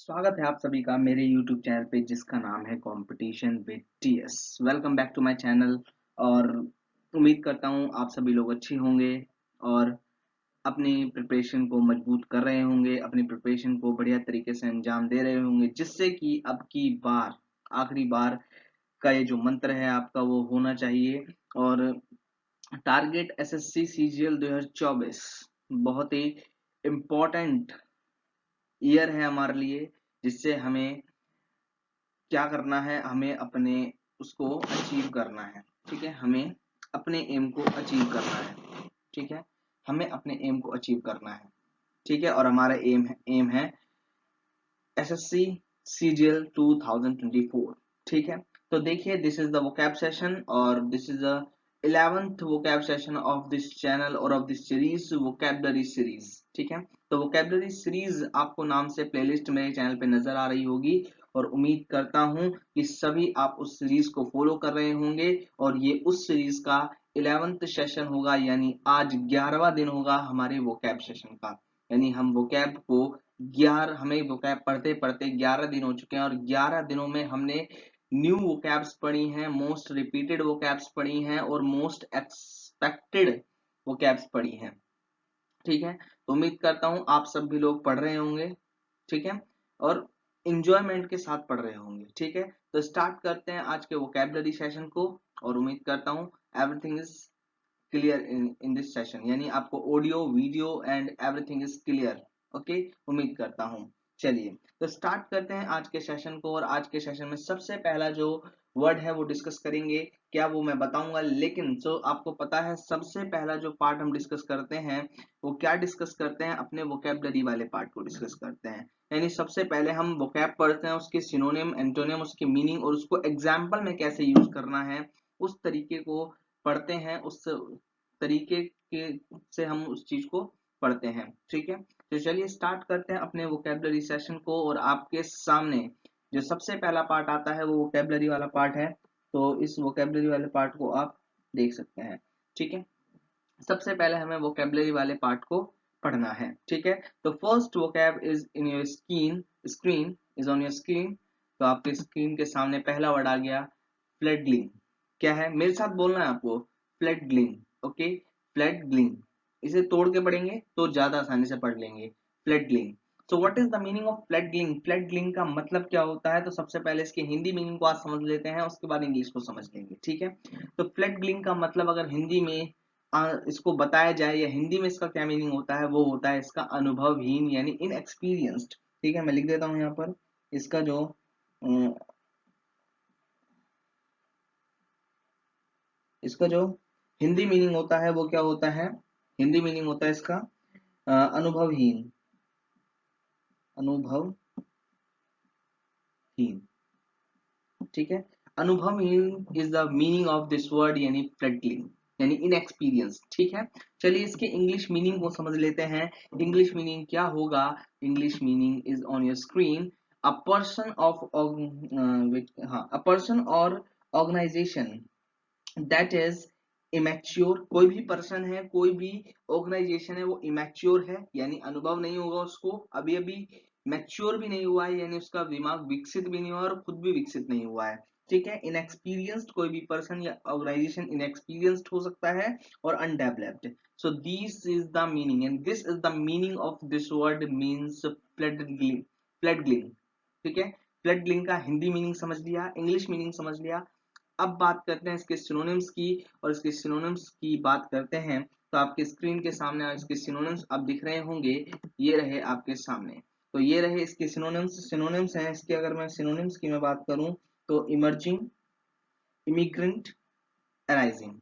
स्वागत है आप सभी का मेरे YouTube चैनल पे जिसका नाम है competition with TS. Welcome back to my channel. और उम्मीद करता हूँ आप सभी लोग अच्छे होंगे और अपनी प्रिपरेशन को मजबूत कर रहे होंगे, अपनी प्रिपरेशन को बढ़िया तरीके से अंजाम दे रहे होंगे, जिससे कि अब की बार आखिरी बार का ये जो मंत्र है आपका वो होना चाहिए। और टारगेट एसएससी सीजीएल 2024 बहुत ही इम्पोर्टेंट ईयर है हमारे लिए, जिससे हमें क्या करना है, हमें अपने उसको अचीव करना है। ठीक है, हमें अपने एम को अचीव करना है। ठीक है, हमें अपने एम को अचीव करना है। ठीक है, और हमारा एम है एसएससी सीजीएल 2024। ठीक है, तो देखिए this is the vocab session और this is the 11th vocab session of this channel और of this series vocabulary series. ठीक है, तो वोकैबलरी सीरीज आपको नाम से प्लेलिस्ट मेरे चैनल पे नजर आ रही होगी और उम्मीद करता हूं कि सभी आप उस सीरीज को फॉलो कर रहे होंगे। और ये उस सीरीज का 11th सेशन होगा, यानी आज 11वां दिन होगा हमारे वोकैब सेशन का। यानी हम वोकैब को 11 हमें वोकैब पढ़ते पढ़ते 11 दिन हो चुके हैं और 11 दिनों में हमने न्यू वोकैब्स पढ़ी हैं, मोस्ट रिपीटेड वोकैब्स पढ़ी हैं और मोस्ट एक्सपेक्टेड वोकैब्स पढ़ी हैं। ठीक है, तो उम्मीद करता हूं आप सब भी लोग पढ़ रहे होंगे। ठीक है, और इंजॉयमेंट के साथ पढ़ रहे होंगे। ठीक है, तो स्टार्ट करते हैं आज के वोकैबलरी सेशन को और उम्मीद करता हूं everything is clear in this session, यानी आपको audio video and everything is clear. Okay, उम्मीद करता हूं। चलिए तो स्टार्ट करते हैं आज के सेशन को। और आज के सेशन में सबसे पहला जो वर्ड है वो डिस्कस करेंगे, क्या वो मैं बताऊंगा, लेकिन जो आपको पता है सबसे पहला जो पार्ट हम डिस्कस करते हैं वो क्या डिस्कस करते हैं, अपने वोकैबलरी वाले पार्ट को डिस्कस करते हैं। यानी सबसे पहले हम वोकैब पढ़ते हैं, उसके सिनोनिम एंटोनिम उसकी मीनिंग और उसको एग्जाम्पल में कैसे यूज करना है उस तरीके को पढ़ते हैं। उस तरीके के से हम उस चीज को पढ़ते हैं। ठीक है, तो चलिए स्टार्ट करते हैं अपने वोकैबलरी सेशन को। और आपके सामने जो सबसे पहला पार्ट आता है वो वोकैबलरी वाला पार्ट है, तो इस वोकैबलरी वाले पार्ट को आप देख सकते हैं। ठीक है, सबसे पहले हमें वोकैबलरी वाले पार्ट को पढ़ना है। ठीक है, तो first vocab is in your screen is on your screen. तो आपके स्क्रीन के सामने पहला वर्ड आ गया फ्लडलिंग। क्या है, मेरे साथ बोलना है आपको, फ्लडलिंग। ओके, फ्लडलिंग। इसे तोड़ के पढ़ेंगे तो ज्यादा आसानी से पढ़ लेंगे। Fledgling. So what is the meaning of fledgling? Fledgling का मतलब क्या होता है? तो सबसे पहले इसके हिंदी मीनिंग को आज समझ लेते हैं, उसके बाद इंग्लिश को समझ लेंगे। ठीक है, तो फ्लडलिंग का मतलब अगर हिंदी में इसको बताया जाए या हिंदी में इसका क्या मीनिंग होता है, वो होता है इसका अनुभवहीन यानी इनएक्सपीरियंस्ड। ठीक है, मैं लिख देता हूं यहाँ पर इसका जो इसका जो हिंदी मीनिंग होता है वो क्या होता है? हिंदी मीनिंग होता है इसका अनुभवहीन। अनुभवहीन। ठीक है, अनुभवहीन is the meaning of this word, यानी फ्लडलिंग यानी इनएक्सपीरियंस। ठीक है, चलिए इसके इंग्लिश मीनिंग को समझ लेते हैं। इंग्लिश मीनिंग क्या होगा? English meaning is on your screen. A person of a person और ऑर्गेनाइजेशन दैट इज इमेच्योर। कोई भी पर्सन है, कोई भी ऑर्गेनाइजेशन है वो इमेच्योर है, यानी अनुभव नहीं होगा उसको, अभी अभी मैच्योर भी नहीं हुआ है, यानी उसका दिमाग विकसित भी नहीं हुआ और खुद भी विकसित नहीं हुआ है। ठीक है, इनएक्सपीरियंस्ड कोई भी पर्सन या ऑर्गेनाइजेशन इनएक्सपीरियंस्ड हो सकता है और undeveloped. So this is the meaning and this is the meaning of this word means fledgling. Fledgling. ठीक है, फ्लडलिंग का हिंदी मीनिंग समझ लिया, इंग्लिश मीनिंग समझ लिया। अब बात करते हैं इसके सिनोनिम्स की। और इसके सिनोनिम्स की बात करते हैं तो आपके स्क्रीन के सामने इसके सिनोनिम्स अब दिख रहे होंगे, ये रहे आपके सामने। तो ये रहे इसके सिनोनिम्स। सिनोनिम्स हैं इसके, अगर मैं सिनोनिम्स की मैं बात करूं तो emerging, immigrant, arising.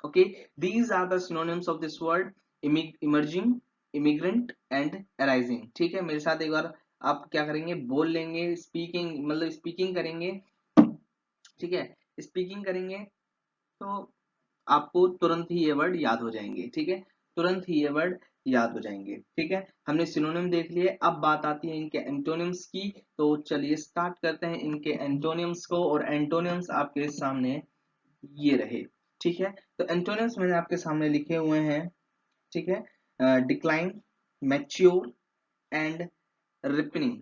Okay, these are the synonyms of this word, emerging, immigrant and arising. ठीक है, मेरे साथ एक बार आप क्या करेंगे, बोल लेंगे, स्पीकिंग मतलब स्पीकिंग करेंगे। ठीक है, स्पीकिंग करेंगे तो आपको तुरंत ही ये वर्ड याद हो जाएंगे। ठीक है, तुरंत ही ये वर्ड याद हो जाएंगे। ठीक है, हमने सिनोनिम देख लिए, अब बात आती है इनके एंटोनिम्स की। तो चलिए स्टार्ट करते हैं इनके एंटोनिम्स को। और एंटोनिम्स आपके सामने ये रहे। ठीक है, तो एंटोनिम्स मैंने आपके सामने लिखे हुए हैं। ठीक है, decline, mature and ripening.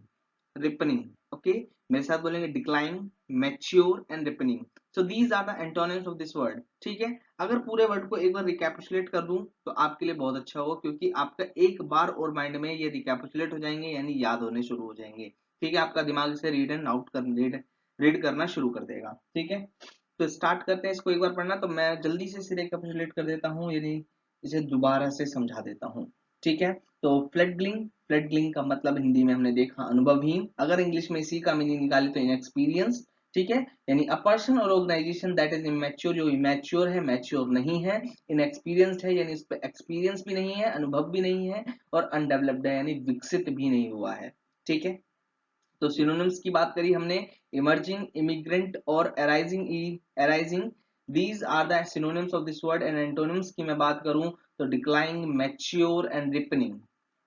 Ripening. Okay, मेरे साथ बोलेंगे decline, mature and ripening. So these are the antonyms of this word. ठीक है, अगर पूरे वर्ड को एक बार रिकैपिचुलेट कर दूं तो आपके लिए बहुत अच्छा होगा, क्योंकि आपका एक बार और माइंड में ये रिकैपिचुलेट हो जाएंगे, यानी याद होने शुरू हो जाएंगे। ठीक है, आपका दिमाग इसे रीड एंड आउट कर रीड करना शुरू कर देगा। ठीक है, तो स्टार्ट करते हैं इसको एक बार पढ़ना। तो मैं जल्दी से इसे रिकैपिचुलेट कर देता हूँ, यानी इसे दोबारा से समझा देता हूँ। ठीक है, तो फ्लडग्लिंग, फ्लडग्लिंग का मतलब हिंदी में हमने देखा अनुभवहीन। अगर इंग्लिश में इसी का मीनिंग निकाले तो इनएक्सपीरियंस। ठीक है, यानी अ पर्सन और ऑर्गेनाइजेशन दैट इज इमेच्योर, जो इमेच्योर है, मैच्योर नहीं है, इनएक्सपीरियंस्ड है, यानी इस पे एक्सपीरियंस भी नहीं है, अनुभव भी नहीं है, और अनडेवलप्ड है, यानी विकसित भी नहीं हुआ है। ठीक है, तो सिनोनिम्स की बात करी हमने, इमर्जिंग, इमिग्रेंट और arising. These are the synonyms of this word. And antonyms की मैं बात करूं तो डिक्लाइनिंग, मैच्योर एंड रिपनिंग।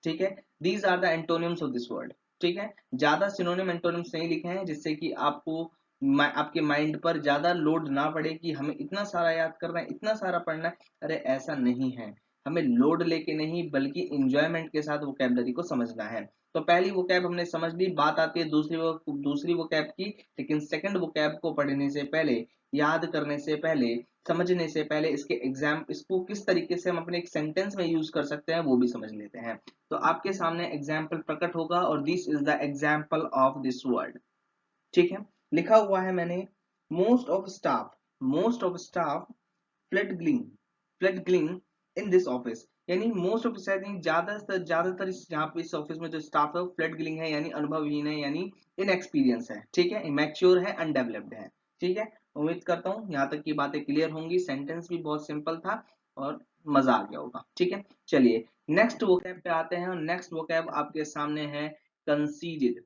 ठीक है, these are the antonyms of this word. ठीक है, ज्यादा सिनोनिम एंटोनिम्स नहीं लिखे हैं, जिससे कि आपको आपके माइंड पर ज्यादा लोड ना पड़े कि हमें इतना सारा याद करना है, इतना सारा पढ़ना है। अरे ऐसा नहीं है, हमें लोड लेके नहीं बल्कि इंजॉयमेंट के साथ वोकैबुलरी को समझना है। तो पहली वोकैब हमने समझ ली, बात आती है दूसरी वोकैब की। लेकिन सेकंड वोकैब को पढ़ने से पहले, याद करने से पहले, समझने से पहले इसके एग्जाम, इसको किस तरीके से हम अपने एक सेंटेंस में यूज कर सकते हैं वो भी समझ लेते हैं। तो आपके सामने एग्जाम्पल प्रकट होगा, और this is the example of this word. ठीक है, लिखा हुआ है मैंने, most of staff fledgling in this office. यानी मोस्ट ऑफ ज्यादातर यहाँ पे इस ऑफिस में जो स्टाफ है वो फ्लड ग्लिंग है, यानी अनुभवहीन है, यानी इनएक्सपीरियंस है। ठीक है, इमेच्योर है, अनडेवलप्ड है। ठीक है, उम्मीद करता हूँ यहाँ तक की बातें क्लियर होंगी। सेंटेंस भी बहुत सिंपल था और मजा आ गया होगा। ठीक है, चलिए नेक्स्ट वोकैब पे आते हैं, और नेक्स्ट वोकैब आपके सामने है conceded.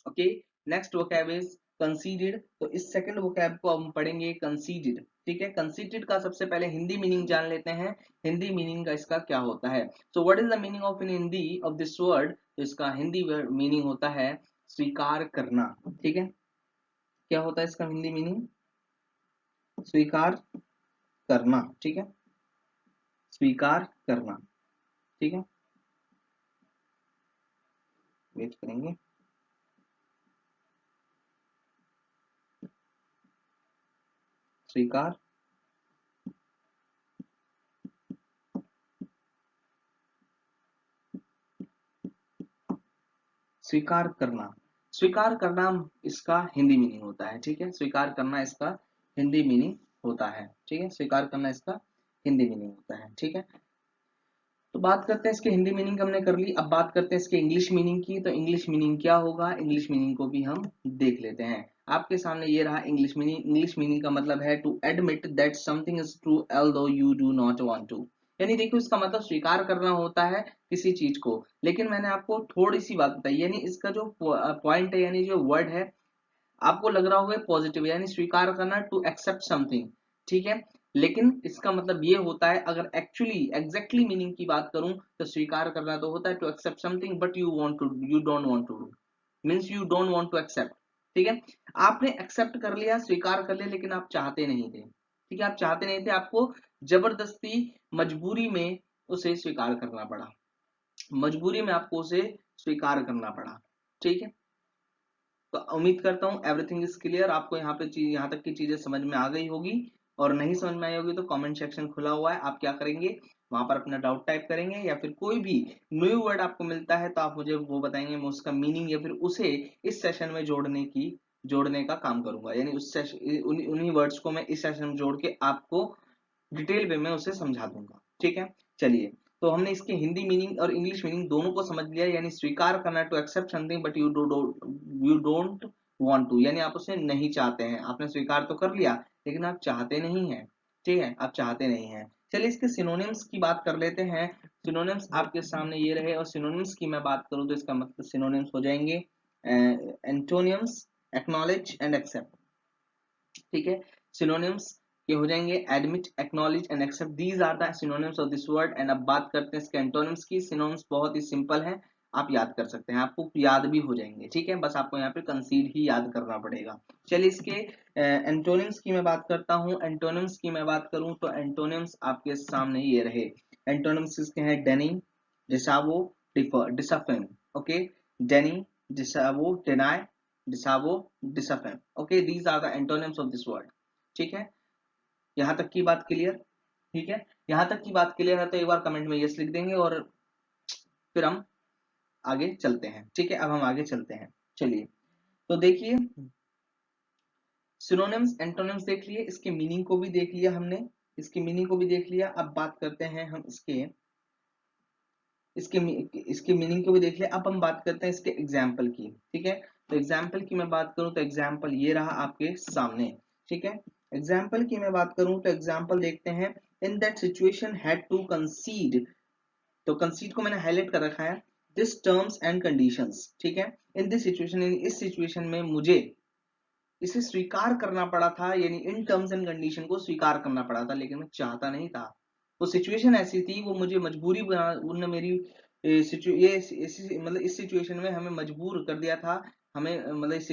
Okay, next vocab is conceded. तो इस सेकंड वोकैब को हम पढ़ेंगे कंसीडेड। ठीक है, कंसीडेड का सबसे पहले हिंदी मीनिंग जान लेते हैं। हिंदी मीनिंग का इसका क्या होता है। सो what is the meaning of in Hindi of this word. तो इसका हिंदी मीनिंग होता है स्वीकार करना। ठीक है, क्या होता है इसका हिंदी मीनिंग, स्वीकार करना। ठीक है, स्वीकार करना। ठीक है, वेट करेंगे, स्वीकार, स्वीकार करना, स्वीकार करना इसका हिंदी मीनिंग होता है। ठीक है, स्वीकार करना इसका हिंदी मीनिंग होता है। ठीक है, स्वीकार करना इसका हिंदी मीनिंग होता है। ठीक है, तो बात करते हैं इसके हिंदी मीनिंग हमने कर ली, अब बात करते हैं इसके इंग्लिश मीनिंग की। तो इंग्लिश मीनिंग क्या होगा, इंग्लिश मीनिंग को भी हम देख लेते हैं। आपके सामने ये रहा इंग्लिश मीनिंग। इंग्लिश मीनिंग का मतलब है to admit that something is true although you do not want to। यानी देखो, इसका मतलब स्वीकार करना होता है किसी चीज को। लेकिन मैंने आपको थोड़ी सी बात बताई, यानी इसका जो पॉइंट है, यानी जो वर्ड है, आपको लग रहा होगा पॉजिटिव, यानी स्वीकार करना, टू एक्सेप्ट समथिंग। ठीक है, लेकिन इसका मतलब ये होता है, अगर एक्चुअली एग्जैक्टली मीनिंग की बात करूं तो स्वीकार करना तो होता है to accept something but you don't want to do, means you don't want to accept. ठीक है, आपने एक्सेप्ट कर लिया, स्वीकार कर लिया, लेकिन आप चाहते नहीं थे। ठीक है, आप चाहते नहीं थे, आपको जबरदस्ती, मजबूरी में उसे स्वीकार करना पड़ा, मजबूरी में आपको उसे स्वीकार करना पड़ा। ठीक है, तो उम्मीद करता हूँ एवरीथिंग इज क्लियर, आपको यहाँ पे चीज, यहाँ तक की चीजें समझ में आ गई होगी। और नहीं समझ में आई होगी तो कमेंट सेक्शन खुला हुआ है, आप क्या करेंगे, वहां पर अपना डाउट टाइप करेंगे, या फिर कोई भी न्यू वर्ड आपको मिलता है तो आप मुझे वो बताएंगे, मैं उसका मीनिंग या फिर उसे इस सेशन में जोड़ने का काम करूंगा। यानी उस सेशन, उन्हीं वर्ड्स को मैं इस सेशन में जोड़ के आपको डिटेल वे में उसे समझा दूंगा। ठीक है, चलिए, तो हमने इसके हिंदी मीनिंग और इंग्लिश मीनिंग दोनों को समझ लिया। यानी स्वीकार करना, to accept something but you don't want to, यानी आप उसे नहीं चाहते हैं। आपने स्वीकार तो कर लिया लेकिन आप चाहते नहीं हैं। ठीक है, आप चाहते नहीं हैं। चलिए इसके सिनोनिम्स की बात कर लेते हैं। सिनोनिम्स आपके सामने ये रहे, और सिनोनिम्स की मैं बात करूं तो इसका मतलब सिनोनिम्स हो जाएंगे एंटोनियम्स, एक्नॉलेज एंड एक्सेप्ट। ठीक है, सिनोनिम्स के हो जाएंगे admit, acknowledge and accept. These are the synonyms of this word. And अब बात करते हैं इसके एंटोनिम्स की। सिनोनिम्स बहुत ही सिंपल है, आप याद कर सकते हैं, आपको याद भी हो जाएंगे। ठीक है, बस आपको यहाँ पे कंसीड ही याद करना पड़ेगा। चलिए इसके एंटोनिम्स की मैं बात करता हूँ। एंटोनिम्स की मैं बात करूँ तो एंटोनिम्स आपके सामने ये रहे। एंटोनिम्स किसके हैं, deny, disavow, differ, disaffirm. Okay, deny, disavow, deny, disavow, disaffirm. Okay, these are the antonyms of this word. ठीक है, यहाँ तक की बात क्लियर? ठीक है, यहाँ तक की बात क्लियर है तो एक बार कमेंट में यस लिख देंगे और फिर हम आगे चलते हैं। ठीक है, अब हम आगे चलते हैं। चलिए, तो देखिए, सिनोनिम्स एंटोनिम्स देख लिए, इसके मीनिंग को भी देख लिया हमने, इसके मीनिंग को भी देख लिया। अब बात करते हैं हम इसके इसके मीनिंग को भी देख लिया। अब हम बात करते हैं इसके एग्जाम्पल की। ठीक है, तो एग्जाम्पल की मैं बात करूं तो एग्जाम्पल ये रहा आपके सामने। ठीक है, एग्जाम्पल की मैं बात करूं तो एग्जाम्पल देखते हैं। In that situation had to concede, तो कंसीड को मैंने हाईलाइट कर रखा है, दिस टर्म्स एंड कंडीशंस। ठीक है, इन दिस सिचुएशन, इस सिचुएशन में मुझे इसे स्वीकार करना पड़ा था, यानी इन टर्म्स एंड कंडीशन को स्वीकार करना पड़ा था, लेकिन मैं चाहता नहीं था। वो सिचुएशन ऐसी थी, वो मुझे मजबूरी बना, उन्होंने मेरी मतलब इस सिचुएशन में हमें मजबूर कर दिया था। हमें मतलब इस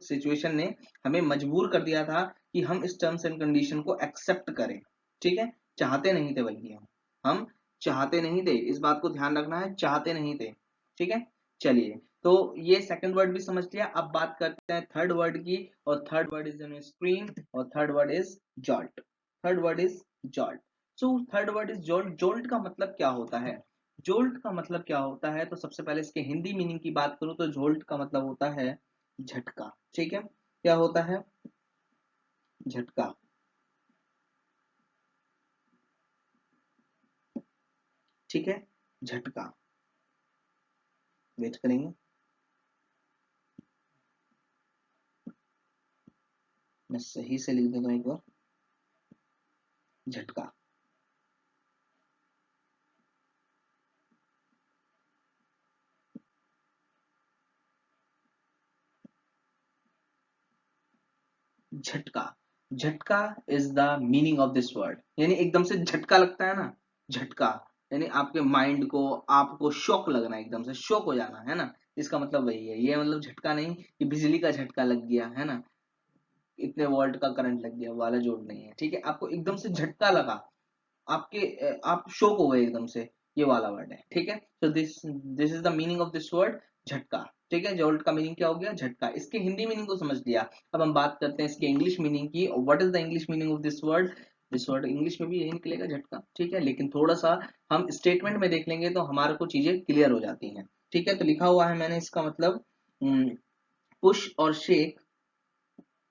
सिचुएशन ने हमें मजबूर कर दिया था कि हम इस टर्म्स एंड कंडीशन को एक्सेप्ट करें। ठीक है, चाहते नहीं थे, बल्कि हम चाहते नहीं थे, इस बात को ध्यान रखना है, चाहते नहीं थे। ठीक है, चलिए, तो ये सेकंड वर्ड भी समझ लिया। अब बात करते हैं थर्ड वर्ड की, और थर्ड वर्ड इज स्क्रीन, और third word is jolt. Third word is jolt. So third word is jolt. Jolt का मतलब क्या होता है? जोल्ट का मतलब क्या होता है, तो सबसे पहले इसके हिंदी मीनिंग की बात करूं तो जोल्ट का मतलब होता है झटका। ठीक है, क्या होता है? झटका। ठीक है, झटका। वेट करेंगे, मैं सही से लिख देता हूं एक बार। झटका। झटका। झटका is the meaning of this word, यानी एकदम से झटका लगता है ना, झटका, यानी आपके माइंड को, आपको शॉक लगना, एकदम से शॉक हो जाना, है ना, इसका मतलब वही है। ये मतलब झटका नहीं कि बिजली का झटका लग गया, है ना, इतने वोल्ट का करंट लग गया वाला जोड़ नहीं है। ठीक है, आपको एकदम से झटका लगा, आप शॉक हो गए एकदम से, ये वाला वर्ड है। ठीक है, तो this this is the meaning of this word, झटका। ठीक है, जोल्ट का मीनिंग क्या हो गया? झटका। इसके हिंदी मीनिंग को समझ लिया। अब हम बात करते हैं इसके इंग्लिश मीनिंग की। What is the English meaning of this word? This word English में भी यही निकलेगा, झटका। ठीक है, लेकिन थोड़ा सा हम स्टेटमेंट में देख लेंगे तो हमारे को चीजें क्लियर हो जाती हैं। ठीक है, तो लिखा हुआ है मैंने इसका मतलब, पुश और शेक,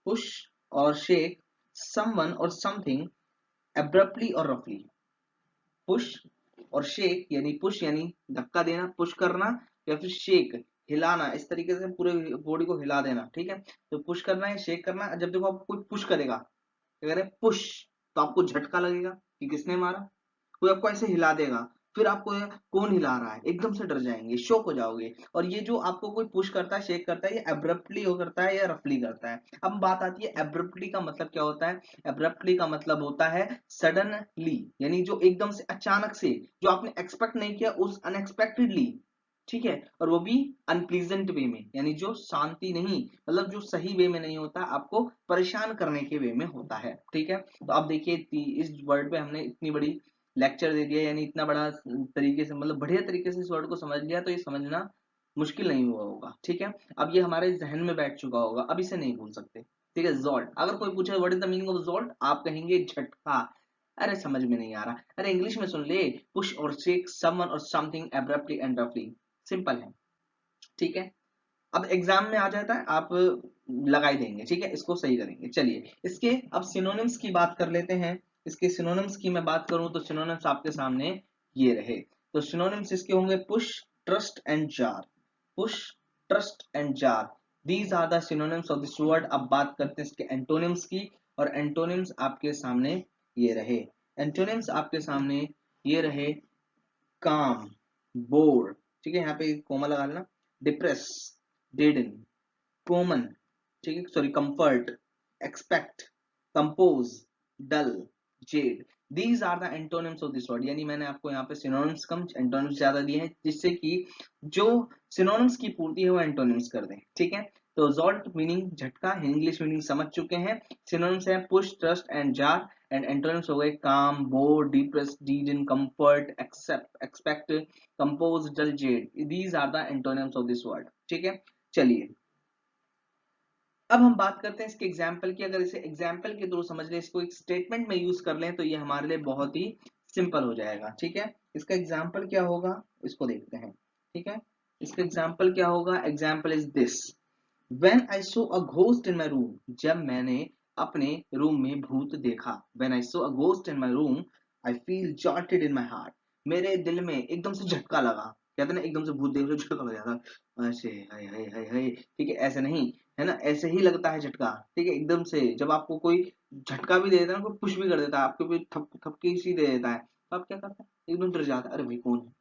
पुश और शेक समवन और समथिंग एब्रप्टली और रफली। पुश और शेक, यानी पुश यानी धक्का देना, पुश करना, या फिर शेक हिलाना, इस तरीके से पूरे बॉडी को हिला देना। ठीक है, तो पुश करना है, शेक करना है। जब देखो आपको कोई पुश करेगा, क्या करे, पुश, तो आपको झटका लगेगा कि किसने मारा। कोई आपको ऐसे हिला देगा, फिर आपको कौन हिला रहा है, एकदम से डर जाएंगे, शॉक हो जाओगे। और ये जो आपको कोई पुश करता है, शेक करता है, ये एब्रप्टली हो करता है या रफली करता है। अब बात आती है एब्रप्टली का मतलब क्या होता है। एब्रप्टली का मतलब होता है सडनली, यानी जो एकदम से, अचानक से, जो आपने एक्सपेक्ट नहीं किया, उस अनएक्सपेक्टेडली। ठीक है, और वो भी अनप्लीजेंट वे में, यानी जो शांति नहीं, मतलब जो सही वे में नहीं होता, आपको परेशान करने के वे में होता है। ठीक है, तो अब देखिए, इस वर्ड पे हमने इतनी बड़ी लेक्चर दे दिया, यानी इतना बड़ा तरीके से, मतलब बढ़िया तरीके से इस वर्ड को समझ लिया, तो ये समझना मुश्किल नहीं हुआ होगा। ठीक है, अब ये हमारे जहन में बैठ चुका होगा, अब इसे नहीं भूल सकते। ठीक है, जॉल्ट, अगर कोई पूछे what is the meaning of jolt, आप कहेंगे झटका। अरे समझ में नहीं आ रहा, अरे इंग्लिश में सुन ले, पुश और शेक समवन और समथिंग एब्रप्टली एंड रफली, सिंपल है। ठीक है, अब एग्जाम में आ जाता है, आप लगाई देंगे। ठीक है, इसको सही करेंगे। चलिए, इसके अब सिनोनिम्स की बात कर लेते हैं। इसके सिनोनिम्स की मैं बात करूं तो सिनोनिम्स आपके सामने ये रहे। तो सिनोनिम्स इसके होंगे push, trust and jar. Push, trust and jar, these are the synonyms of this word. अब बात करते हैं इसके एंटोनिम्स की, और एंटोनिम्स आपके सामने ये रहे। एंटोनिम्स आपके सामने ये रहे, काम, बोर, ठीक है, यहाँ पे कोमा लगा लेना, डिप्रेस, डेडन, कॉमन, ठीक है, sorry, comfort, expect, compose, dull, jade, these are the antonyms of this word. यानी मैंने आपको यहाँ पे सिनोनिम्स कम, एंटोनिम्स ज्यादा दिए हैं, जिससे कि जो सिनोनिम्स की पूर्ति है वो एंटोनिम्स कर दें। ठीक है, तो जॉल्ट मीनिंग झटका, इंग्लिश मीनिंग समझ चुके हैं। सिनोनिम्स है push, trust and jar, and antonyms हो गए calm, bore, depress, deaden, comfort, accept, expect, compose, dull, jade. These are the antonyms of this word. ठीक है, चलिए अब हम बात करते हैं इसके एग्जाम्पल की। अगर इसे एग्जाम्पल के थ्रू समझ लें, इसको एक स्टेटमेंट में यूज कर लें तो ये हमारे लिए बहुत ही सिंपल हो जाएगा। ठीक है, इसका एग्जाम्पल क्या होगा, इसको देखते हैं। ठीक है, इसका एग्जाम्पल क्या होगा, example is this, When I saw a ghost in my room, जब मैंने अपने रूम में भूत देखा, When I saw a ghost in my room, I feel jolted in my heart, मेरे दिल में एकदम से झटका लगा। कहते हैं ना, एकदम से भूत देख लो झटका लग जाता, ऐसे हाय हाय हाय हाय, ठीक है, ऐसे नहीं, है ना, ऐसे ही लगता है झटका। ठीक है, एकदम से जब आपको कोई झटका भी दे देता है, कोई पुश भी कर देता है, आपको कोई थपकी सी दे देता है, तो आप क्या करते हैं, एकदम डर जाता है, अरे भाई कौन है,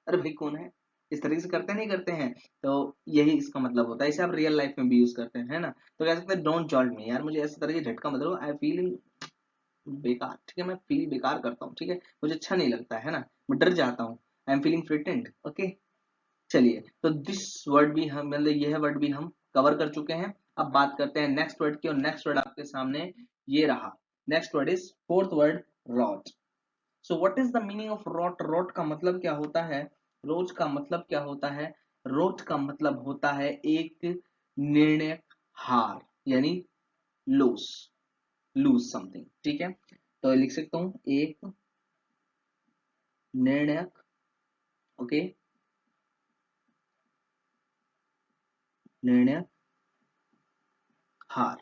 अरे भाई कौन है, इस तरीके से करते नहीं करते हैं। तो यही इसका मतलब होता है, इसे आप रियल लाइफ में भी यूज करते हैं, है ना। तो कह सकते हैं डोंट जॉल्ट मी, यार मुझे ऐसे तरह की झटका मत दो, आई फीलिंग बेकार, ठीक है, मैं फील बेकार करता हूँ, ठीक है, मुझे अच्छा नहीं लगता है ना, मैं डर जाता हूँ, I am feeling threatened. Okay, चलिए, तो दिस वर्ड भी हम, मतलब यह वर्ड भी हम कवर कर चुके हैं। अब बात करते हैं नेक्स्ट वर्ड की, और नेक्स्ट वर्ड आपके सामने ये रहा। Next word is fourth word, rot. So what is the meaning of rot, rot का मतलब क्या होता है, रोज का मतलब क्या होता है, रोट का मतलब होता है एक निर्णय हार, यानी लूज, लूज समथिंग। ठीक है, तो लिख सकता हूं एक निर्णयक, ओके, निर्णयक हार,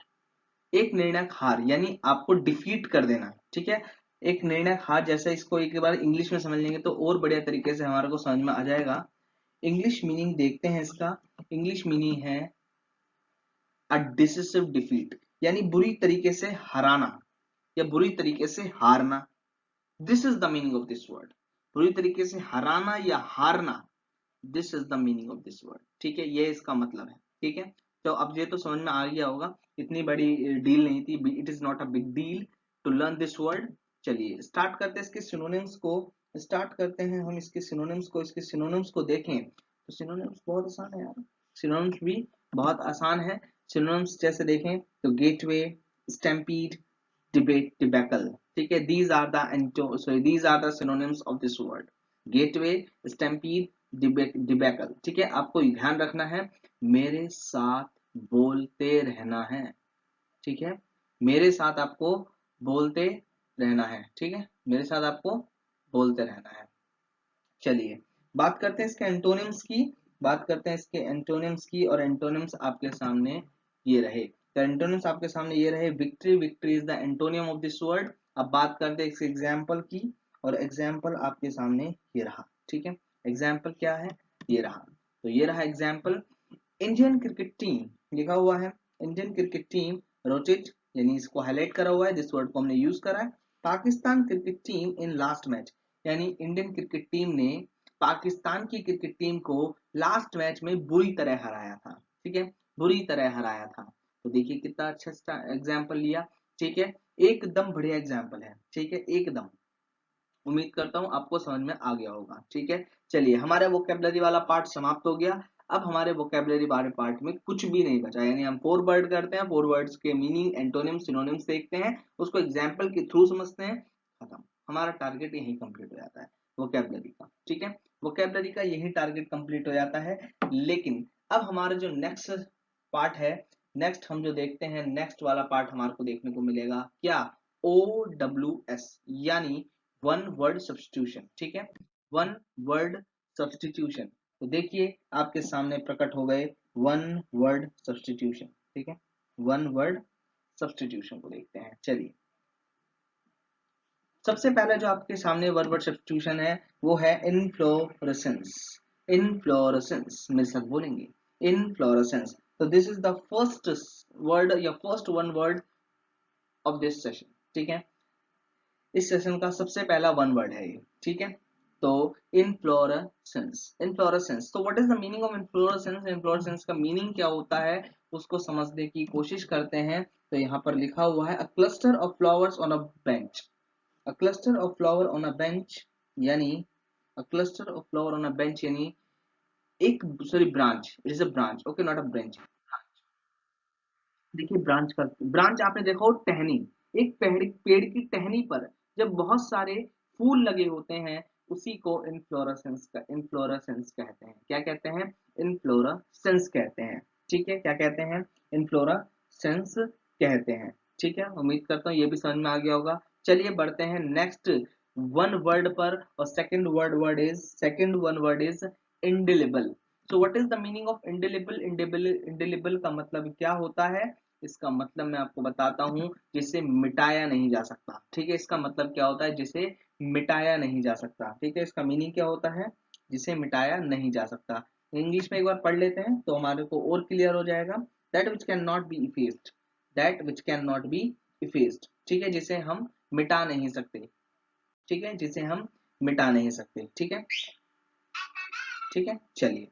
एक निर्णयक हार यानी आपको डिफीट कर देना। ठीक है, एक निर्णयक हार, जैसे इसको एक बार इंग्लिश में समझ लेंगे तो और बढ़िया तरीके से हमारे को समझ में आ जाएगा। इंग्लिश मीनिंग देखते हैं इसका, इंग्लिश मीनिंग है अ डिसिसिव डिफीट, यानी बुरी तरीके से हराना या बुरी तरीके से हारना। This is the meaning of this word, बुरी तरीके से हराना या हारना, this is the meaning of this word. ठीक है, ये इसका मतलब है। ठीक है, तो अब ये तो समझ में आ गया होगा, इतनी बड़ी डील नहीं थी, it is not a big deal to learn this word. चलिए स्टार्ट करते हैं इसके सिनोनिम्स को, स्टार्ट करते हैं हम इसके सिनोनिम्स को। इसके सिनोनिम्स को देखें तो सिनोनिम्स बहुत आसान है यार, सिनोनिम्स भी बहुत आसान है। सिनोनिम्स जैसे देखें तो गेटवे, स्टैम्पीड, डिबेट, डिबैकल। ठीक है, these are the these are the synonyms of this word, gateway, stampede, debacle. ठीक है, आपको ध्यान रखना है, मेरे साथ बोलते रहना है। ठीक है, मेरे साथ आपको बोलते रहना है। ठीक है, मेरे साथ आपको बोलते रहना है। चलिए बात करते हैं इसके एंटोनिम्स की, बात करते हैं इसके एंटोनिम्स की, और एंटोनिम्स आपके सामने ये रहे। तो एंटोनिम्स आपके सामने ये रहे, victory, victory is the antonym of this word. अब बात करते हैं इसके एग्जाम्पल की, और एग्जाम्पल आपके सामने ये रहा। ठीक है, एग्जाम्पल क्या है, ये रहा, तो ये रहा एग्जाम्पल। इंडियन क्रिकेट टीम लिखा हुआ है, इंडियन क्रिकेट टीम रोटेट, यानी इसको हाईलाइट करा हुआ है, जिस वर्ड को हमने यूज करा है। Pakistan cricket team in last match, यानी इंडियन क्रिकेट टीम ने पाकिस्तान की क्रिकेट टीम को लास्ट मैच में बुरी तरह हराया था। ठीक है, बुरी तरह हराया था। तो देखिए कितना अच्छा एग्जाम्पल लिया। ठीक है, एकदम बढ़िया एग्जाम्पल है। ठीक है, एकदम, उम्मीद करता हूं आपको समझ में आ गया होगा। ठीक है, चलिए हमारा वोकेबलरी वाला पार्ट समाप्त हो गया। अब हमारे वोकेबलरी वाले पार्ट में कुछ भी नहीं बचा, यानी हम फोर वर्ड करते हैं, फोर वर्ड्स के मीनिंग, एंटोनिम्स, सिनोनिम्स देखते हैं, उसको एग्जाम्पल के थ्रू समझते हैं, खत्म, हमारा टारगेट यही कंप्लीट हो जाता है वोकेबलरी का। ठीक है, वोकेबलरी का यही टारगेट कंप्लीट हो जाता है। लेकिन अब हमारा जो नेक्स्ट पार्ट है, नेक्स्ट हम जो देखते हैं, नेक्स्ट वाला पार्ट हमारे को देखने को मिलेगा क्या, OWS, यानी वन वर्ड सब्सटीट्यूशन। ठीक है, वन वर्ड सब्सटीट्यूशन। तो देखिए आपके सामने प्रकट हो गए वन वर्ड सब्सटीट्यूशन। ठीक है, वन वर्ड सब्सटीट्यूशन को देखते हैं। चलिए सबसे पहले जो आपके सामने वन वर्ड सब्सटीट्यूशन है वो है इनफ्लोरेसेंस। इनफ्लोरेसेंस मेरे साथ बोलेंगे, इनफ्लोरेसेंस। तो this is the first word या first one word of this session. ठीक है, इस सेशन का सबसे पहला वन वर्ड है ये। ठीक है, तो इनफ्लोरेसेंस, इनफ्लोरेसेंस, तो what is the meaning of inflorescence, inflorescence का मीनिंग क्या होता है उसको समझने की कोशिश करते हैं। तो यहाँ पर लिखा हुआ है, a cluster of flowers on a bench, a cluster of flower on a bench, यानी a cluster of flower on a bench, यानी एक, sorry branch, it is a branch, okay, not a branch. देखिए branch का, branch आपने देखा हो टहनी, एक पेड़ की टहनी पर जब बहुत सारे फूल लगे होते हैं, उसी को इनफ्लोरेसेंस का, इनफ्लोरेसेंस कहते हैं। क्या कहते हैं, इनफ्लोरेसेंस कहते हैं। ठीक है, क्या कहते हैं? इनफ्लोरेसेंस कहते हैं। ठीक है, उम्मीद करता हूँ ये भी समझ में आ गया होगा। चलिए बढ़ते हैं नेक्स्ट वन वर्ड पर, और second one word is indelible. So what is the meaning of indelible? Indelible का मतलब क्या होता है? इसका मतलब मैं आपको बताता हूँ, जिसे मिटाया नहीं जा सकता। ठीक है, इसका मतलब क्या होता है? जिसे मिटाया नहीं जा सकता। ठीक है, इसका मीनिंग क्या होता है? जिसे मिटाया नहीं जा सकता। इंग्लिश में एक बार पढ़ लेते हैं तो हमारे को और क्लियर हो जाएगा। That which can not be effaced, that which can not be effaced. ठीक है, जिसे हम मिटा नहीं सकते। ठीक है, जिसे हम मिटा नहीं सकते। ठीक है, ठीक है, चलिए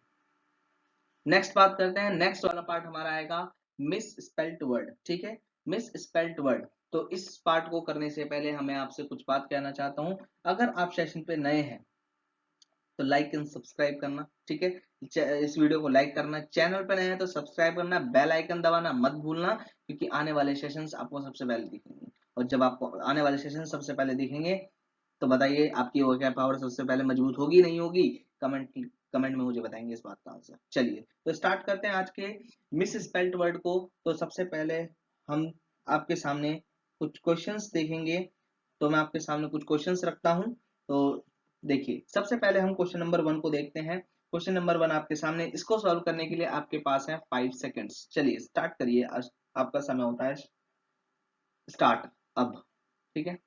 नेक्स्ट बात करते हैं। नेक्स्ट वाला पार्ट हमारा आएगा मिस स्पेल्ट वर्ड। ठीक है, मिस स्पेल्ट वर्ड। तो इस पार्ट को करने से पहले हमें आपसे कुछ बात कहना चाहता हूं। अगर आप सेशन पे नए हैं तो लाइक एंड सब्सक्राइब करना। ठीक है, इस वीडियो को लाइक करना, चैनल पे नए हैं तो सब्सक्राइब करना, बेल आइकन दबाना मत भूलना, क्योंकि आने वाले सेशंस आपको सबसे पहले दिखेंगे। और जब आपको आने वाले सेशन सबसे पहले दिखेंगे तो बताइए आपकी वोकैब पावर सबसे पहले मजबूत होगी नहीं होगी? कमेंट में मुझे बताएंगे इस बात का आंसर। चलिए तो स्टार्ट करते हैं आज के मिस स्पेल्ट वर्ड को। तो सबसे पहले हम आपके सामने कुछ क्वेश्चंस देखेंगे। तो मैं आपके सामने कुछ क्वेश्चंस रखता हूं। तो देखिए, सबसे पहले हम क्वेश्चन नंबर 1 को देखते हैं। क्वेश्चन नंबर 1 आपके सामने, इसको सॉल्व करने के लिए आपके पास है 5 सेकंड्स। चलिए स्टार्ट करिए, आपका समय होता है स्टार्ट अब। ठीक है,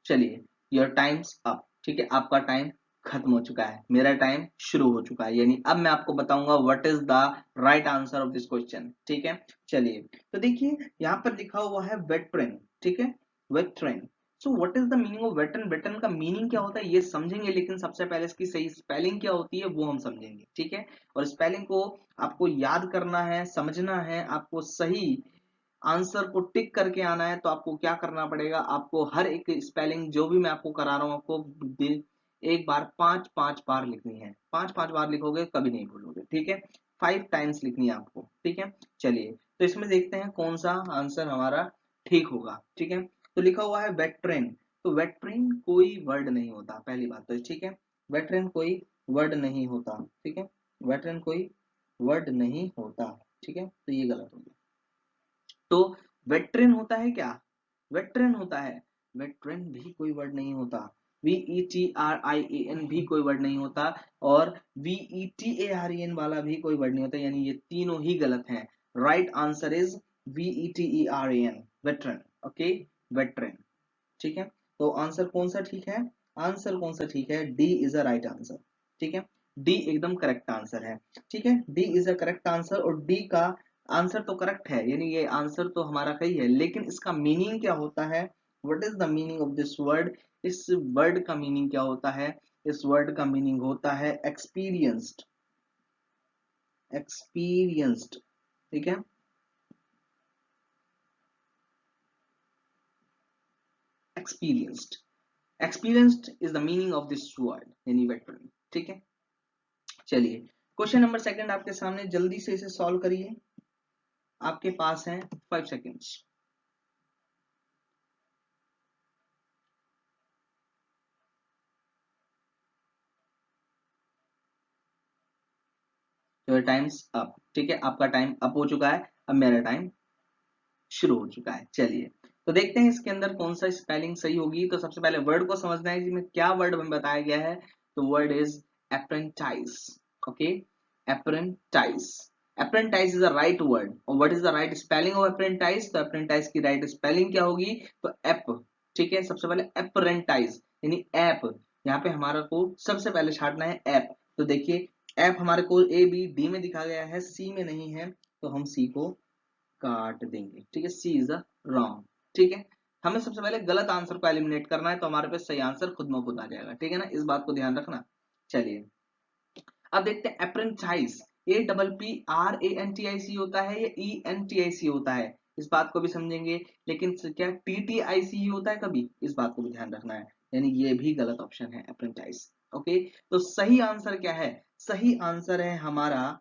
चलिए योर टाइम्स अप। ठीक है, आपका टाइम खत्म हो चुका है, मेरा टाइम शुरू हो चुका है। यानी अब मैं आपको बताऊंगा what is the right answer of this question. ठीक है, चलिए तो देखिए यहाँ पर लिखा हुआ है वेटरन। ठीक है, veteran. So what is the meaning of veteran? Veteran का मीनिंग क्या होता है ये समझेंगे, लेकिन सबसे पहले इसकी सही स्पेलिंग क्या होती है वो हम समझेंगे। ठीक है, और स्पेलिंग को आपको याद करना है, समझना है, आपको सही आंसर को टिक करके आना है। तो आपको क्या करना पड़ेगा? आपको हर एक स्पेलिंग जो भी मैं आपको करा रहा हूँ, आपको एक बार 5 5 बार लिखनी है। 5 5 बार लिखोगे कभी नहीं भूलोगे। ठीक है, 5 टाइम्स लिखनी है आपको। ठीक है, चलिए तो इसमें देखते हैं कौन सा आंसर हमारा ठीक होगा। ठीक है, तो लिखा हुआ है वेटरन। तो वेटरन कोई वर्ड नहीं होता, पहली बात तो। ठीक है, वेटरन कोई वर्ड नहीं होता। ठीक है, वेटरन कोई वर्ड नहीं होता। ठीक है, तो ये गलत हो गया। तो वेटरन होता है क्या? वेटरन होता है, वेटरन भी कोई वर्ड नहीं होता। VETRIAN भी कोई वर्ड नहीं होता, और VETAREN वाला भी कोई वर्ड नहीं होता। यानी ये तीनों ही गलत हैं। Right answer is VETERAN, veteran. Okay, veteran. ठीक है, तो आंसर कौन सा ठीक है? आंसर कौन सा ठीक है? D is a right answer. ठीक है, डी एकदम करेक्ट आंसर है। ठीक है, D is a correct answer, और डी का आंसर तो करेक्ट है, यानी ये आंसर तो हमारा सही है। लेकिन इसका मीनिंग क्या होता है? What is the meaning of this word? इस वर्ड का मीनिंग क्या होता है? इस वर्ड का मीनिंग होता है एक्सपीरियंस्ड। एक्सपीरियंस्ड। ठीक है, experienced. Experienced is the meaning of this word, यानी वेटरन। ठीक है, चलिए क्वेश्चन नंबर सेकंड आपके सामने, जल्दी से इसे सॉल्व करिए। आपके पास है 5 सेकेंड्स। Your time's up. ठीक है, आपका टाइम अप हो चुका है, अब मेरा टाइम शुरू हो चुका है। चलिए तो देखते हैं इसके अंदर कौन सा स्पेलिंग सही होगी। तो सबसे पहले वर्ड को समझना है जिसमें क्या वर्ड हमें बताया गया है। तो word is apprentice. Okay, apprentice. Apprentice is the right word. और what is the right spelling of apprentice? तो अप्रेंटाइज की राइट स्पेलिंग क्या होगी? तो एप। ठीक है, सबसे पहले अप्रेंटाइज यानी ऐप। यहाँ पे हमारा को सबसे पहले छाटना है ऐप। तो देखिए ऐप हमारे को ABD में दिखा गया है, C में नहीं है, तो हम C को काट देंगे। ठीक है, सी इज द रॉन्ग। ठीक है, हमें सबसे पहले गलत आंसर को एलिमिनेट करना है, तो हमारे पास सही आंसर खुद में खुद आ जाएगा। ठीक है ना, इस बात को ध्यान रखना। चलिए अब देखते हैं अप्रेंटाइज, APPRANTIC होता है या ENTIC होता है, इस बात को भी समझेंगे। लेकिन क्या TTIC ही होता है कभी? इस बात को भी ध्यान रखना है, यानी ये भी गलत ऑप्शन है अप्रेंटाइज। ओके, तो सही आंसर क्या है? सही आंसर है हमारा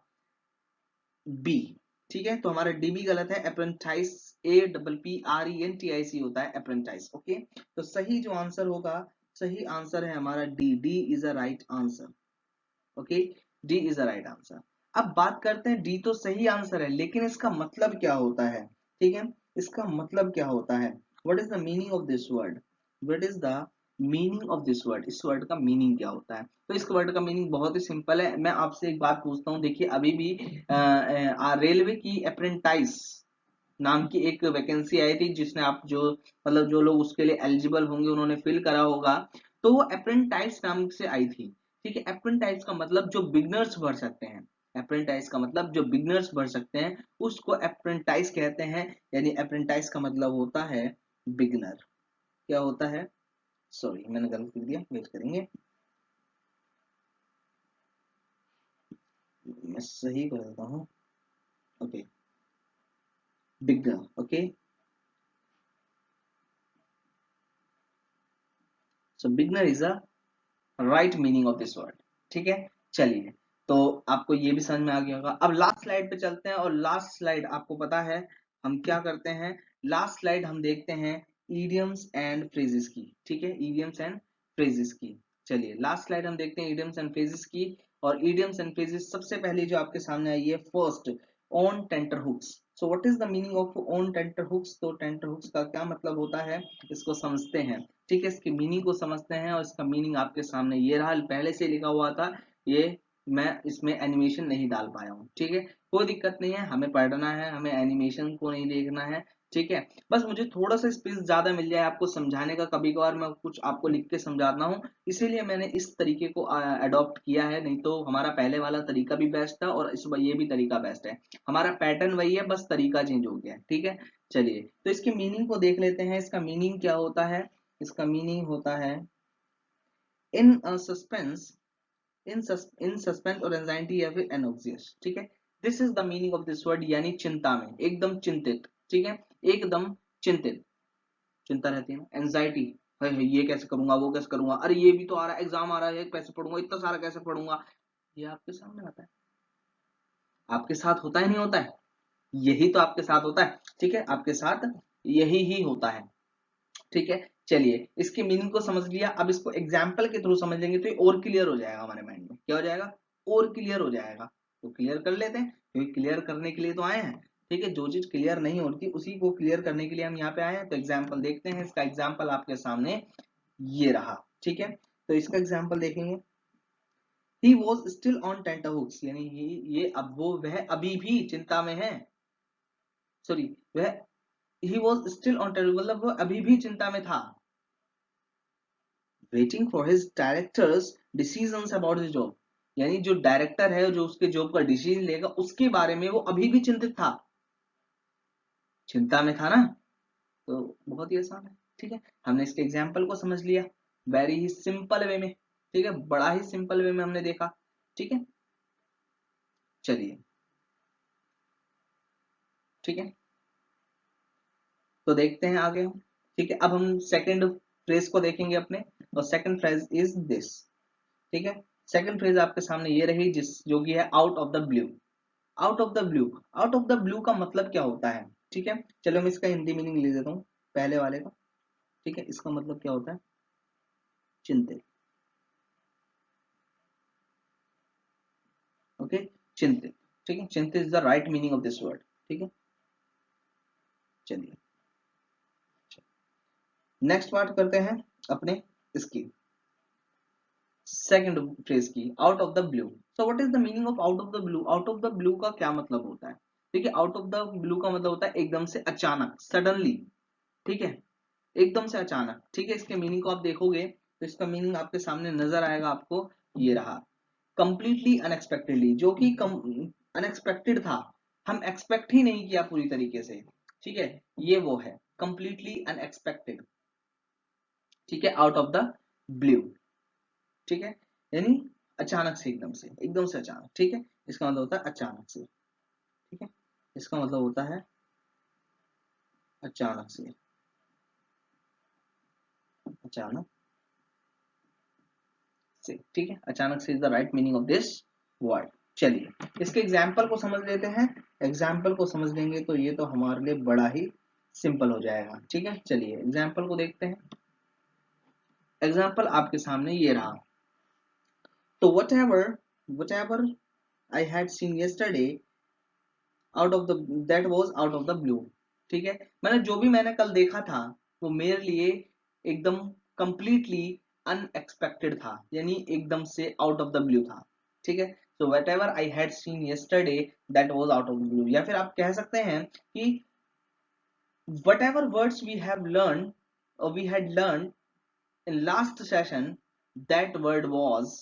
बी, ठीक है, तो हमारा डी भी गलत है, अप्रेंटाइज APPRENTIC होता है अप्रेंटाइज। ओके, तो सही जो आंसर होगा, सही आंसर है हमारा D, D is a right answer. Okay, D is a right answer. अब बात करते हैं, डी तो सही आंसर है, लेकिन इसका मतलब क्या होता है? ठीक है, इसका मतलब क्या होता है? What is the meaning of this word? What is the meaning of this word? इस वर्ड का मीनिंग क्या होता है? तो इस वर्ड का मीनिंग बहुत ही सिंपल है। मैं आपसे एक बात पूछता हूँ, देखिए अभी भी रेलवे की अप्रेंटाइज नाम की एक वैकेंसी आई थी, जिसने आप जो मतलब जो लोग उसके लिए एलिजिबल होंगे उन्होंने फिल करा होगा, तो वो अप्रेंटाइज नाम से आई थी। ठीक है, अप्रेंटाइज का मतलब जो बिगनर्स भर सकते हैं, अप्रेंटाइज का मतलब जो बिगनर्स भर सकते हैं उसको अप्रेंटाइज कहते हैं। यानी अप्रेंटाइज का मतलब होता है बिगनर। क्या होता है? सॉरी मैंने गलत लिख दिया, वेट करेंगे, मैं सही कर देता हूँ। Okay, beginner. Okay, so beginner is a right meaning of this word. ठीक है, चलिए, तो आपको ये भी समझ में आ गया होगा। अब लास्ट स्लाइड पे चलते हैं, और लास्ट स्लाइड आपको पता है हम क्या करते हैं? लास्ट स्लाइड हम देखते हैं इडियम्स एंड फ्रेजेस की। ठीक है, इडियम्स एंड फ्रेजेस की। चलिए लास्ट स्लाइड हम देखते हैं इडियम्स एंड फ्रेजेस की। और इडियम्स एंड फ्रेजेस सबसे पहले जो आपके सामने आई है, first, on tenterhooks. So what is the meaning of on tenterhooks? तो टेंटर हुक्स का क्या मतलब होता है, इसको समझते हैं। ठीक है, इसकी मीनिंग को समझते हैं, और इसका मीनिंग आपके सामने ये रहा, पहले से लिखा हुआ था ये, मैं इसमें एनिमेशन नहीं डाल पाया हूँ। ठीक है, कोई दिक्कत नहीं है, हमें पढ़ना है, हमें एनिमेशन को नहीं देखना है। ठीक है, बस मुझे थोड़ा सा स्पेस ज्यादा मिल जाए आपको समझाने का, कभी कभार मैं कुछ आपको लिख के समझाता हूँ, इसीलिए मैंने इस तरीके को अडॉप्ट किया है। नहीं तो हमारा पहले वाला तरीका भी बेस्ट था, और इस ये भी तरीका बेस्ट है। हमारा पैटर्न वही है, बस तरीका चेंज हो गया है। ठीक है, चलिए, तो इसके मीनिंग को देख लेते हैं। इसका मीनिंग क्या होता है? इसका मीनिंग होता है इन सस्पेंस, इन सस्पेंस और एंजाइटी या फिर एनोक्सियस। ठीक है, this is the meaning of this word, यानी चिंता में, एकदम चिंतित। ठीक है, एकदम चिंतित, चिंता रहती है ना, एंजाइटी, ये कैसे करूंगा, वो कैसे करूंगा, अरे ये भी तो आ रहा है, एग्जाम आ रहा है, कैसे पढ़ूंगा, इतना सारा कैसे पढ़ूंगा। ये आपके सामने आता है, आपके साथ होता है नहीं होता है? यही तो आपके साथ होता है। ठीक है, आपके साथ यही ही होता है। ठीक है, चलिए, इसकी मीनिंग को समझ लिया, अब इसको एग्जाम्पल के थ्रू समझ लेंगे तो ये और क्लियर हो जाएगा हमारे माइंड में। क्या हो जाएगा? और क्लियर हो जाएगा। तो क्लियर कर लेते हैं, क्योंकि क्लियर करने के लिए तो आए हैं। ठीक है, जो चीज क्लियर नहीं होती उसी को क्लियर करने के लिए हम यहाँ पे आए हैं। तो एग्जाम्पल देखते हैं, इसका एग्जाम्पल आपके सामने ये रहा। ठीक है, तो इसका एग्जाम्पल देखेंगे, ही वॉज स्टिल ऑन टेंटरहुक्स, यानी ये अब वो वह अभी भी चिंता में है। सॉरी, वह he was still on tenter, मतलब वो अभी भी चिंता में था, waiting for his directors decisions about his job. यानी जो डायरेक्टर है, जो उसके जॉब का डिसीजन लेगा, उसके बारे में वो अभी भी चिंतित था, चिंता में था ना। तो बहुत ही आसान है। ठीक है, हमने इसके एग्जाम्पल को समझ लिया वेरी ही सिंपल वे में। ठीक है, बड़ा ही सिंपल वे में हमने देखा। ठीक है, चलिए, ठीक है, तो देखते हैं आगे हम। ठीक है, अब हम सेकंड फ्रेज को देखेंगे अपने, और सेकंड फ्रेज इज दिस। ठीक है, सेकंड फ्रेज आपके सामने ये रही, जिस जो कि है out of the blue. Out of the blue, out of the blue का मतलब क्या होता है? ठीक है, चलो मैं इसका हिंदी मीनिंग ले देता हूँ पहले वाले का। ठीक है, इसका मतलब क्या होता है? चिंतित। ओके, चिंतित। ठीक है, चिंतित is the right meaning of this word. ठीक है, चलिए, नेक्स्ट बात करते हैं अपने इसकी सेकंड फ्रेज की, out of the blue. So what is the meaning of out of the blue? Out of the blue का क्या मतलब होता है? देखिए, आउट ऑफ द ब्लू का मतलब होता है एकदम से, अचानक, सडनली। ठीक है, एकदम से अचानक। ठीक है, इसके मीनिंग को आप देखोगे तो इसका मीनिंग आपके सामने नजर आएगा आपको, ये रहा, कंप्लीटली अनएक्सपेक्टेडली, जो कि अनएक्सपेक्टेड था, हम एक्सपेक्ट ही नहीं किया पूरी तरीके से। ठीक है, ये वो है कंप्लीटली अनएक्सपेक्टेड। ठीक है, आउट ऑफ द ब्लू। ठीक है, यानी अचानक से, एकदम से, एकदम से अचानक। ठीक है, इसका मतलब होता है अचानक से। ठीक है, इसका मतलब होता है अचानक से, अचानक से। ठीक है, अचानक से is the right meaning of this word. चलिए, इसके एग्जाम्पल को समझ लेते हैं। एग्जाम्पल को समझ लेंगे तो ये तो हमारे लिए बड़ा ही सिंपल हो जाएगा। ठीक है, चलिए एग्जाम्पल को देखते हैं। एग्जाम्पल आपके सामने ये रहा। तो whatever I had seen yesterday out of the that was out of the blue। ठीक है, मैंने जो भी मैंने कल देखा था वो मेरे लिए एकदम completely अनएक्सपेक्टेड था, यानी एकदम से आउट ऑफ द ब्लू था। ठीक है, so whatever I had seen yesterday that was out of the blue, या फिर आप कह सकते हैं कि whatever words we have learned or we had learned in last session that word was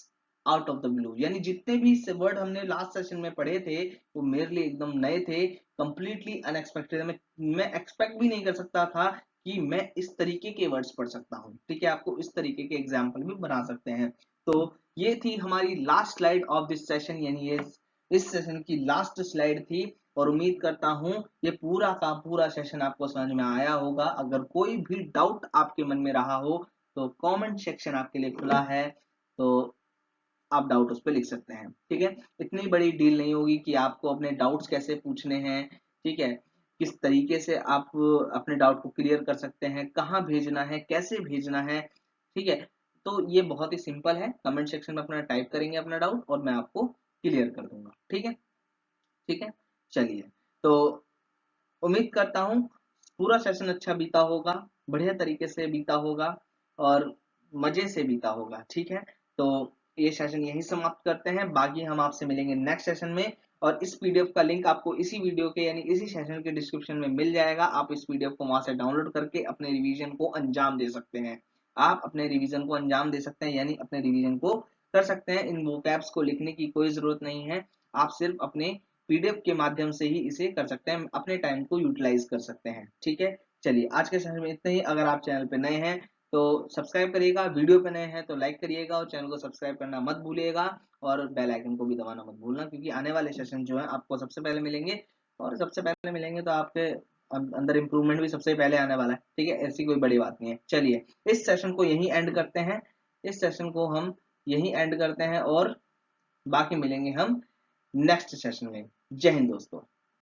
out of the blue, यानी जितने भी वर्ड हमने लास्ट सेशन में पढ़े थे वो मेरे लिए एकदम नए थे, completely अनएक्सपेक्टेड। मैं एक्सपेक्ट भी नहीं कर सकता था कि मैं इस तरीके के वर्ड्स पढ़ सकता हूँ। ठीक है, आपको इस तरीके के एग्जाम्पल भी बना सकते हैं। तो ये थी हमारी last slide of this session, यानी ये इस सेशन की लास्ट स्लाइड थी। और उम्मीद करता हूं ये पूरा का पूरा सेशन आपको समझ में आया होगा। अगर कोई भी डाउट आपके मन में रहा हो तो कमेंट सेक्शन आपके लिए खुला है, तो आप डाउट उस पर लिख सकते हैं। ठीक है, इतनी बड़ी डील नहीं होगी कि आपको अपने डाउट्स कैसे पूछने हैं। ठीक है, किस तरीके से आप अपने डाउट को क्लियर कर सकते हैं, कहाँ भेजना है, कैसे भेजना है। ठीक है, तो ये बहुत ही सिंपल है। कमेंट सेक्शन में अपना टाइप करेंगे अपना डाउट और मैं आपको क्लियर कर दूंगा। ठीक है, ठीक है, चलिए। तो उम्मीद करता हूँ पूरा सेशन अच्छा बीता होगा, बढ़िया तरीके से बीता होगा और मजे से बीता होगा। ठीक है, तो ये सेशन यही समाप्त करते हैं, बाकी हम आपसे मिलेंगे नेक्स्ट सेशन में। और इस पीडीएफ का लिंक आपको इसी वीडियो के यानी इसी सेशन के डिस्क्रिप्शन में मिल जाएगा। आप इस पीडीएफ को वहां से डाउनलोड करके अपने रिवीजन को अंजाम दे सकते हैं। आप अपने रिवीजन को अंजाम दे सकते हैं, यानी अपने रिवीजन को कर सकते हैं। इन वोकैब्स को लिखने की कोई जरूरत नहीं है, आप सिर्फ अपने पीडीएफ के माध्यम से ही इसे कर सकते हैं, अपने टाइम को यूटिलाइज कर सकते हैं। ठीक है, चलिए आज के सेशन में इतना ही। अगर आप चैनल पे नए हैं तो सब्सक्राइब करिएगा, वीडियो पे नए हैं तो लाइक करिएगा और चैनल को सब्सक्राइब करना मत भूलिएगा। और बेल आइकन को भी दबाना मत भूलना, क्योंकि आने वाले सेशन जो है आपको सबसे पहले मिलेंगे। और सबसे पहले मिलेंगे तो आपके अंदर इंप्रूवमेंट भी सबसे पहले आने वाला है। ठीक है, ऐसी कोई बड़ी बात नहीं है। चलिए इस सेशन को यहीं एंड करते हैं, इस सेशन को हम यहीं एंड करते हैं और बाकी मिलेंगे हम नेक्स्ट सेशन में। जय हिंद दोस्तों।